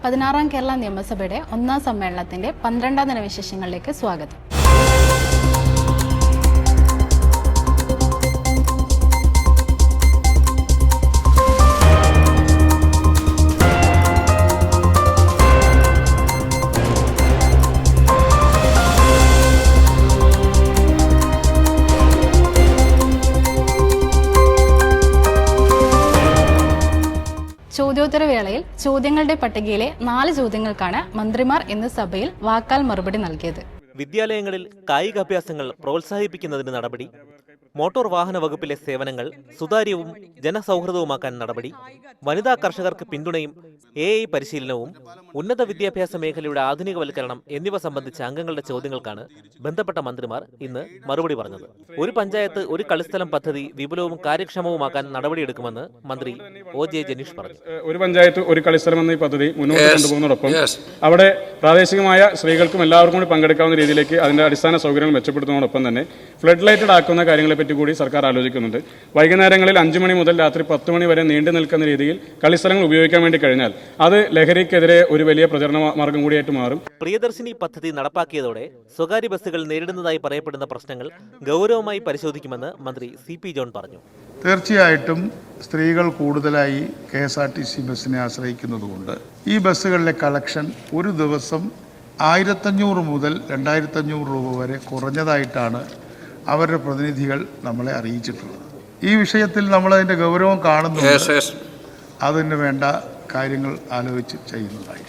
16ാം കേരള നിയമസഭയുടെ 1ാം സമ്മേളനത്തിന്റെ 12ാം ദിന വിശേഷങ്ങളിലേക്ക് സ്വാഗതം. ചോദ്യോത്തരവേളയിൽ ചോദ്യങ്ങളുടെ പട്ടികയിലെ 4 ചോദ്യങ്ങൾക്കാണ് മന്ത്രിമാർ ഇന്ന് സഭയിൽ വാക്കാൽ മറുപടി നൽകിയത്. വിദ്യാലയങ്ങളിൽ കായികാഭ്യാസങ്ങൾ പ്രോത്സാഹിപ്പിക്കുന്നതിന് നടപടി, മോട്ടോർ വാഹന വകുപ്പിലെ സേവനങ്ങൾ സുതാര്യവും ജനസൗഹൃദവുമാക്കാൻ നടപടി, വനിതാ കർഷകർക്ക് പിന്തുണയും AI പരിശീലനവും, ഉന്നത വിദ്യാഭ്യാസ മേഖലയുടെ ആധുനികവൽക്കരണം എന്നിവ സംബന്ധിച്ച അംഗങ്ങളുടെ ചോദ്യങ്ങൾക്കാണ് ബന്ധപ്പെട്ട മന്ത്രിമാർ ഇന്ന് മറുപടി പറഞ്ഞത്. ഒരു പഞ്ചായത്ത് ഒരു കളിസ്ഥലം പദ്ധതി വിപുലവും കാര്യക്ഷമവുമാക്കാൻ നടപടിയെടുക്കുമെന്ന് മന്ത്രി OJ ജനീഷ് പറഞ്ഞു. ഒരു പഞ്ചായത്ത് ഒരു കളിസ്ഥലം എന്ന ഈ പദ്ധതി മുന്നോട്ട് കൊണ്ടുപോകുന്നതോടൊപ്പം അവിടെ പ്രാദേശികമായ സ്ത്രീകൾക്കും എല്ലാവർക്കും കൂടി പങ്കെടുക്കാവുന്ന രീതിയിലേക്ക് അതിന്റെ അടിസ്ഥാന സൗകര്യങ്ങൾ മെച്ചപ്പെടുത്തുന്നതോടൊപ്പം തന്നെ ഫ്ലഡ് ലൈറ്റഡ് ആക്കുന്ന കാര്യങ്ങളെ പറ്റി കൂടി സർക്കാർ ആലോചിക്കുന്നുണ്ട്. വൈകുന്നേരങ്ങളിൽ 5 മണി മുതൽ രാത്രി 10 മണി വരെ നീണ്ടു നിൽക്കുന്ന രീതിയിൽ കളിസ്ഥലങ്ങൾ ഉപയോഗിക്കാൻ വേണ്ടി കഴിഞ്ഞാൽ അത് ലഹരിക്കെതിരെ ഒരു വലിയ പ്രചരണ മാർഗം കൂടിയായിട്ട് മാറും. പ്രിയദർശിനി പദ്ധതി നടപ്പാക്കിയതോടെ സ്വകാര്യ ബസ്സുകൾ നേരിടുന്നതായി പറയപ്പെടുന്ന പ്രശ്നങ്ങൾ ഗൗരവമായി പരിശോധിക്കുമെന്ന് മന്ത്രി CP ജോൺ പറഞ്ഞു. തീർച്ചയായിട്ടും സ്ത്രീകൾ കൂടുതലായി KSRTC ബസ്സിനെ ആശ്രയിക്കുന്നതുകൊണ്ട് ഈ ബസ്സുകളിലെ കളക്ഷൻ ഒരു ദിവസം 1500 മുതൽ 2500 രൂപ വരെ കുറഞ്ഞതായിട്ടാണ് അവരുടെ പ്രതിനിധികൾ നമ്മളെ അറിയിച്ചിട്ടുള്ളത്. ഈ വിഷയത്തിൽ നമ്മളതിൻ്റെ ഗൗരവം കാണുന്നുണ്ട്. അതിന് വേണ്ട കാര്യങ്ങൾ ആലോചിച്ച് ചെയ്യുന്നതായി.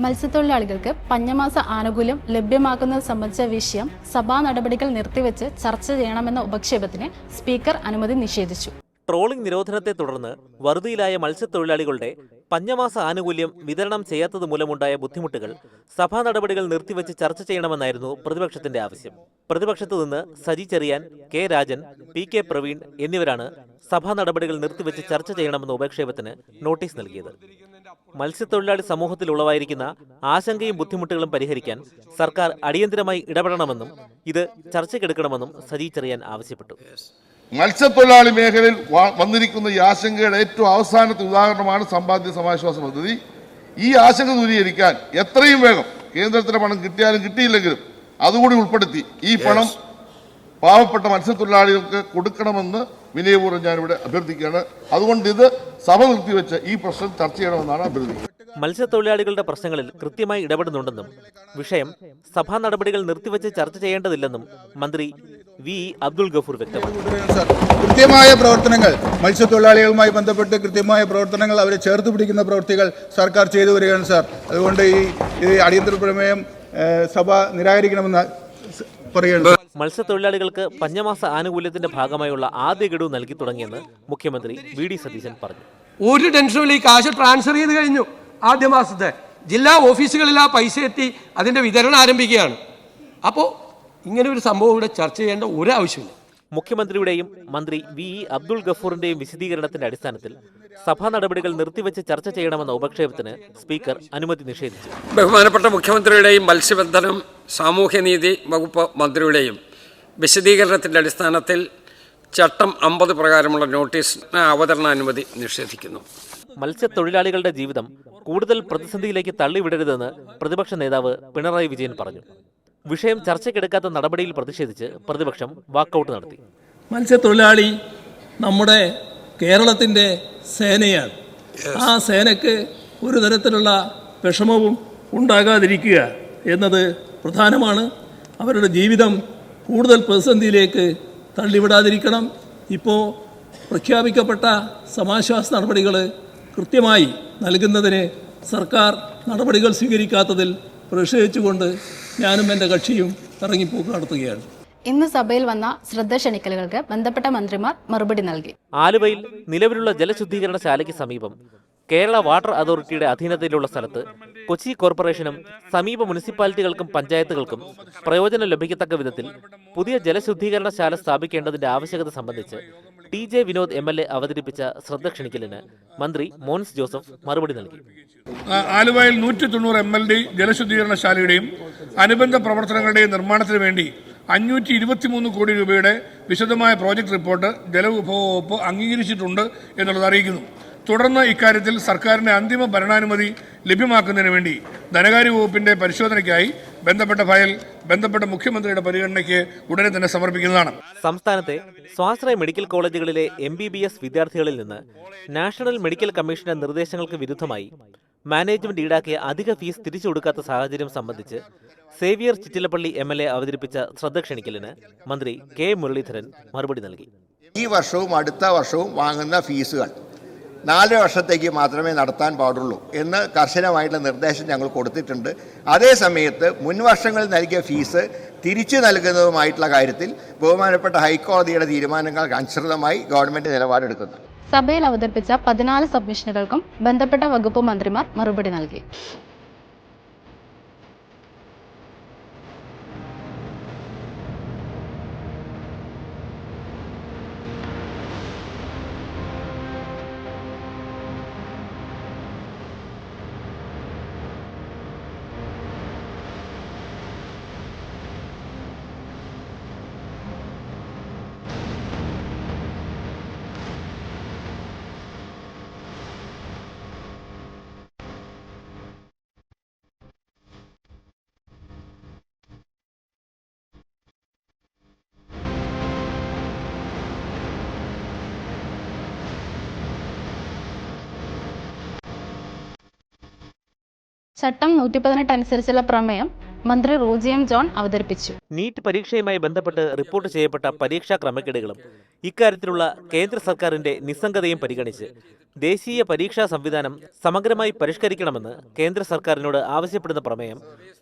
മത്സ്യത്തൊഴിലാളികൾക്ക് പഞ്ഞമാസ ആനുകൂല്യം ലഭ്യമാക്കുന്നത് സംബന്ധിച്ച വിഷയം സഭാ നടപടികൾ നിർത്തിവെച്ച് ചർച്ച ചെയ്യണമെന്ന ഉപക്ഷേപത്തിന് സ്പീക്കർ അനുമതി നിഷേധിച്ചു. ട്രോളിംഗ് നിരോധനത്തെ തുടർന്ന് വറുതിയിലായ മത്സ്യത്തൊഴിലാളികളുടെ പഞ്ഞമാസ ആനുകൂല്യം വിതരണം ചെയ്യാത്തത് മൂലമുണ്ടായ ബുദ്ധിമുട്ടുകൾ സഭാ നടപടികൾ നിർത്തിവെച്ച് ചർച്ച ചെയ്യണമെന്നായിരുന്നു പ്രതിപക്ഷത്തിന്റെ ആവശ്യം. പ്രതിപക്ഷത്തു നിന്ന് സജി ചെറിയാൻ, K രാജൻ, PK പ്രവീൺ എന്നിവരാണ് സഭാ നടപടികൾ നിർത്തിവെച്ച് ചർച്ച ചെയ്യണമെന്ന ഉപക്ഷേപത്തിന് നോട്ടീസ് നൽകിയത്. മത്സ്യത്തൊഴിലാളി സമൂഹത്തിൽ ഉളവായിരിക്കുന്ന ആശങ്കയും ബുദ്ധിമുട്ടുകളും പരിഹരിക്കാൻ സർക്കാർ അടിയന്തരമായി ഇടപെടണമെന്നും ഇത് ചർച്ചയ്ക്കെടുക്കണമെന്നും സജി ചെറിയാൻ ആവശ്യപ്പെട്ടു. മത്സ്യത്തൊഴിലാളി മേഖലയിൽ വന്നിരിക്കുന്ന ഈ ആശങ്കയുടെ ഏറ്റവും അവസാനത്തെ ഉദാഹരണമാണ് സമ്പാദ്യ സമാശ്വാസ പദ്ധതി. ഈ ആശങ്ക ദൂരീകരിക്കാൻ എത്രയും വേഗം കേന്ദ്രത്തിന്റെ പണം കിട്ടിയാലും കിട്ടിയില്ലെങ്കിലും അതുകൂടി ഉൾപ്പെടുത്തി ഈ പണം പാവപ്പെട്ട മത്സ്യത്തൊഴിലാളികൾക്ക് കൊടുക്കണമെന്ന് വിനയപൂർവ്വം ഞാനിവിടെ അഭ്യർത്ഥിക്കുകയാണ്. അതുകൊണ്ട് ഇത് സഭ നിർത്തിവെച്ച് ഈ പ്രശ്നം ചർച്ച ചെയ്യണമെന്നാണ് അഭ്യർത്ഥിക്കുന്നത്. മത്സ്യത്തൊഴിലാളികളുടെ പ്രശ്നങ്ങളിൽ കൃത്യമായി ഇടപെടുന്നുണ്ടെന്നും വിഷയം സഭാ നടപടികൾ നിർത്തിവെച്ച് ചർച്ച ചെയ്യേണ്ടതില്ലെന്നും മന്ത്രി VE അബ്ദുൾ ഗഫൂർ വ്യക്തമാക്കി. കൃത്യമായ പ്രവർത്തനങ്ങൾ മത്സ്യത്തൊഴിലാളികളുമായി ബന്ധപ്പെട്ട് കൃത്യമായ പ്രവർത്തനങ്ങൾ അവരെ ചേർത്ത് പിടിക്കുന്ന പ്രവൃത്തികൾ സർക്കാർ ചെയ്തു വരികയാണ് സാർ. അതുകൊണ്ട് ഈ അടിയന്തര പ്രമേയം സഭ നിരാകരിക്കണമെന്ന് പറയുകയാണ്. മത്സ്യത്തൊഴിലാളികൾക്ക് പഞ്ഞമാസ ആനുകൂല്യത്തിന്റെ ഭാഗമായുള്ള ആദ്യ ഗഡു നൽകി തുടങ്ങിയെന്ന് മുഖ്യമന്ത്രി VD സതീശൻ പറഞ്ഞു. ഒരു ടെൻഷനും ഈ കാശ് ട്രാൻസ്ഫർ ചെയ്ത് കഴിഞ്ഞു. ആദ്യ മാസത്തെ ജില്ലാ ഓഫീസുകളിൽ ആ പൈസ എത്തി അതിന്റെ വിതരണം ആരംഭിക്കുകയാണ്. അപ്പോൾ ഇങ്ങനെ ഒരു സംഭവം ഇവിടെ ചർച്ച ചെയ്യേണ്ട ഒരാവശ്യമില്ല. മുഖ്യമന്ത്രിയുടെയും മന്ത്രി VE അബ്ദുൾ ഗഫൂറിന്റെയും വിശദീകരണത്തിന്റെ അടിസ്ഥാനത്തിൽ സഭാ നടപടികൾ നിർത്തിവെച്ച് ചർച്ച ചെയ്യണമെന്ന ഉപക്ഷേപത്തിന് സ്പീക്കർ അനുമതി നിഷേധിച്ചു. ബഹുമാനപ്പെട്ട മുഖ്യമന്ത്രിയുടെയും മത്സ്യബന്ധനം സാമൂഹ്യനീതി വകുപ്പ് മന്ത്രിയുടെയും വിശദീകരണത്തിന്റെ അടിസ്ഥാനത്തിൽ ചട്ടം 50 പ്രകാരമുള്ള നോട്ടീസ് അവതരണാനുമതി നിഷേധിക്കുന്നു. മത്സ്യത്തൊഴിലാളികളുടെ ജീവിതം കൂടുതൽ പ്രതിസന്ധിയിലേക്ക് തള്ളിവിടരുതെന്ന് പ്രതിപക്ഷ നേതാവ് പിണറായി വിജയൻ പറഞ്ഞു. വിഷയം ചർച്ചയ്ക്കെടുക്കാത്ത നടപടിയിൽ പ്രതിഷേധിച്ച് പ്രതിപക്ഷം വാക്കൌട്ട് നടത്തി. മത്സ്യത്തൊഴിലാളി നമ്മുടെ കേരളത്തിൻ്റെ സേനയാണ്. ആ സേനയ്ക്ക് ഒരു തരത്തിലുള്ള വിഷമവും ഉണ്ടാകാതിരിക്കുക എന്നത് പ്രധാനമാണ്. അവരുടെ ജീവിതം കൂടുതൽ പ്രതിസന്ധിയിലേക്ക് തള്ളിവിടാതിരിക്കണം. ഇപ്പോൾ പ്രഖ്യാപിക്കപ്പെട്ട സമാശ്വാസ നടപടികൾ കൃത്യമായി നൽകുന്നതിന് സർക്കാർ നടപടികൾ സ്വീകരിക്കാത്തതിൽ പ്രതിഷേധിച്ചുകൊണ്ട് ഞാനും എൻ്റെ കക്ഷിയും ഇറങ്ങിപ്പോക്ക് നടത്തുകയാണ്. ഇന്ന് സഭയിൽ വന്ന ശ്രദ്ധ ക്ഷണിക്കലുകൾക്ക് ബന്ധപ്പെട്ട മന്ത്രിമാർ മറുപടി നൽകി. ആലുവയിൽ നിലവിലുള്ള ജലശുദ്ധീകരണശാലയ്ക്ക് സമീപം കേരള വാട്ടർ അതോറിറ്റിയുടെ അധീനതയിലുള്ള സ്ഥലത്ത് കൊച്ചി കോർപ്പറേഷനും സമീപ മുനിസിപ്പാലിറ്റികൾക്കും പഞ്ചായത്തുകൾക്കും പ്രയോജനം ലഭിക്കത്തക്ക വിധത്തിൽ പുതിയ ജലശുദ്ധീകരണശാല സ്ഥാപിക്കേണ്ടതിന്റെ ആവശ്യകത സംബന്ധിച്ച് TJ വിനോദ് MLA അവതരിപ്പിച്ച ശ്രദ്ധ ക്ഷണിക്കലിന് മന്ത്രി മോൻസ് ജോസഫ് മറുപടി നൽകി. ആലുവയിൽ 190 MLD ജലശുദ്ധീകരണശാലയുടെയും അനുബന്ധ പ്രവർത്തനങ്ങളുടെയും നിർമ്മാണത്തിന് വേണ്ടി 523 കോടി രൂപയുടെ വിശദമായ പ്രോജക്ട് റിപ്പോർട്ട് ജലവിഭവ വകുപ്പ് അംഗീകരിച്ചിട്ടുണ്ട് എന്നുള്ളത് അറിയിക്കുന്നു. തുടർന്ന് ഇക്കാര്യത്തിൽ സർക്കാരിന്റെ അന്തിമ ഭരണാനുമതി ലഭ്യമാക്കുന്നതിന് വേണ്ടി ധനകാര്യ വകുപ്പിന്റെ പരിശോധനയ്ക്കായി ബന്ധപ്പെട്ട ഫയൽ ബന്ധപ്പെട്ട മുഖ്യമന്ത്രിയുടെ പരിഗണനയ്ക്ക് ഉടനെ തന്നെ സമർപ്പിക്കുന്നതാണ്. സംസ്ഥാനത്തെ സ്വാശ്രയ മെഡിക്കൽ കോളേജുകളിലെ MBBS വിദ്യാർത്ഥികളിൽ നിന്ന് നാഷണൽ മെഡിക്കൽ കമ്മീഷന്റെ നിർദ്ദേശങ്ങൾക്ക് വിരുദ്ധമായി മാനേജ്മെന്റ് ഈടാക്കിയ അധിക ഫീസ് തിരിച്ചു കൊടുക്കാത്ത സാഹചര്യം സംബന്ധിച്ച് സേവിയർ ചിറ്റിലപ്പള്ളി MLA അവതരിപ്പിച്ച ശ്രദ്ധ ക്ഷണിക്കലിന് മന്ത്രി K. മുരളീധരൻ മറുപടി നൽകി. ഈ വർഷവും അടുത്ത വർഷവും വാങ്ങുന്ന ഫീസുകൾ 4 വർഷത്തേക്ക് മാത്രമേ നടത്താൻ പാടുള്ളൂ എന്ന് കർശനമായിട്ടുള്ള നിർദ്ദേശം ഞങ്ങൾ കൊടുത്തിട്ടുണ്ട്. അതേ സമയത്ത് മുൻ വർഷങ്ങളിൽ നൽകിയ ഫീസ് തിരിച്ചു നൽകുന്നതുമായിട്ടുള്ള കാര്യത്തിൽ ബഹുമാനപ്പെട്ട ഹൈക്കോടതിയുടെ തീരുമാനങ്ങൾക്ക് അനുസൃതമായി ഗവൺമെന്റ് നിലപാടെടുക്കുന്നു. സഭയിൽ അവതരിപ്പിച്ച 14 സബ്മിഷനുകൾക്കും ബന്ധപ്പെട്ട വകുപ്പ് മന്ത്രിമാർ മറുപടി നൽകി. ചട്ടം 118 അനുസരിച്ചുള്ള പ്രമേയം മന്ത്രി റോജി എം ജോൺ അവതരിപ്പിച്ചു. നീറ്റ് പരീക്ഷയുമായി ബന്ധപ്പെട്ട് റിപ്പോർട്ട് ചെയ്യപ്പെട്ട പരീക്ഷാ ക്രമക്കേടുകളും ഇക്കാര്യത്തിലുള്ള കേന്ദ്ര സർക്കാരിന്റെ നിസ്സംഗതയും പരിഗണിച്ച് ദേശീയ പരീക്ഷാ സംവിധാനം സമഗ്രമായി പരിഷ്കരിക്കണമെന്ന് കേന്ദ്ര സർക്കാരിനോട് ആവശ്യപ്പെടുന്ന പ്രമേയം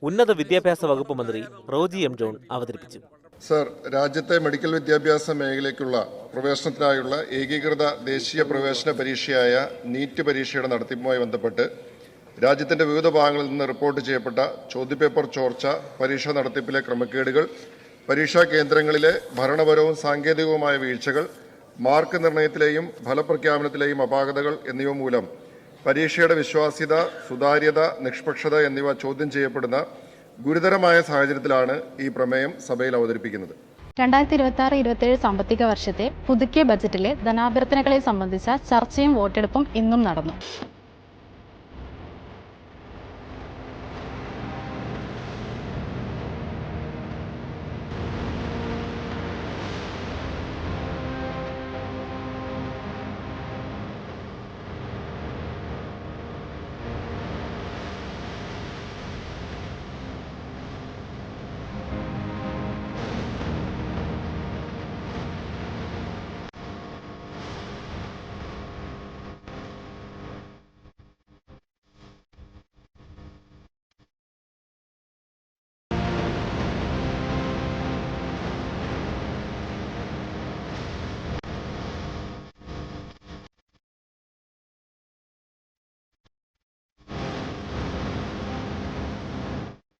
ഉന്നത വിദ്യാഭ്യാസ വകുപ്പ് മന്ത്രി റോജി എം ജോൺ അവതരിപ്പിച്ചു. സർ, രാജ്യത്തെ മെഡിക്കൽ വിദ്യാഭ്യാസ മേഖലയ്ക്കുള്ള പ്രവേശനത്തിനായുള്ള ഏകീകൃത ദേശീയ പ്രവേശന പരീക്ഷയായ നീറ്റ് പരീക്ഷയുടെ നടത്തിപ്പുമായി ബന്ധപ്പെട്ട് രാജ്യത്തിന്റെ വിവിധ ഭാഗങ്ങളിൽ നിന്ന് റിപ്പോർട്ട് ചെയ്യപ്പെട്ട ചോദ്യപേപ്പർ ചോർച്ച, പരീക്ഷാ നടത്തിപ്പിലെ ക്രമക്കേടുകൾ, പരീക്ഷാ കേന്ദ്രങ്ങളിലെ ഭരണപരവും സാങ്കേതികവുമായ വീഴ്ചകൾ, മാർക്ക് നിർണയത്തിലെയും ഫലപ്രഖ്യാപനത്തിലെയും അപാകതകൾ എന്നിവ മൂലം പരീക്ഷയുടെ വിശ്വാസ്യത, സുതാര്യത, നിഷ്പക്ഷത എന്നിവ ചോദ്യം ചെയ്യപ്പെടുന്ന ഗുരുതരമായ സാഹചര്യത്തിലാണ് ഈ പ്രമേയം സഭയിൽ അവതരിപ്പിക്കുന്നത്. 2026-27 സാമ്പത്തിക വർഷത്തെ പുതുക്കിയ ബജറ്റിലെ ധനാഭ്യർത്ഥനകളെ സംബന്ധിച്ച ചർച്ചയും വോട്ടെടുപ്പും ഇന്നും നടന്നു.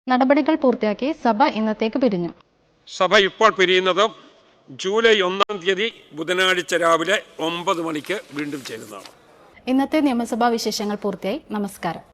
നടപടികൾ പൂർത്തിയാക്കി സഭ ഇന്നത്തേക്ക് പിരിഞ്ഞു. സഭ ഇപ്പോൾ പിരിയുന്നത് ജൂലൈ 1-ാം തീയതി ബുധനാഴ്ച രാവിലെ 9 മണിക്ക് വീണ്ടും ചേരുന്നതാണ്. ഇന്നത്തെ നിയമസഭാ വിശേഷങ്ങൾ പൂർത്തിയായി. നമസ്കാരം.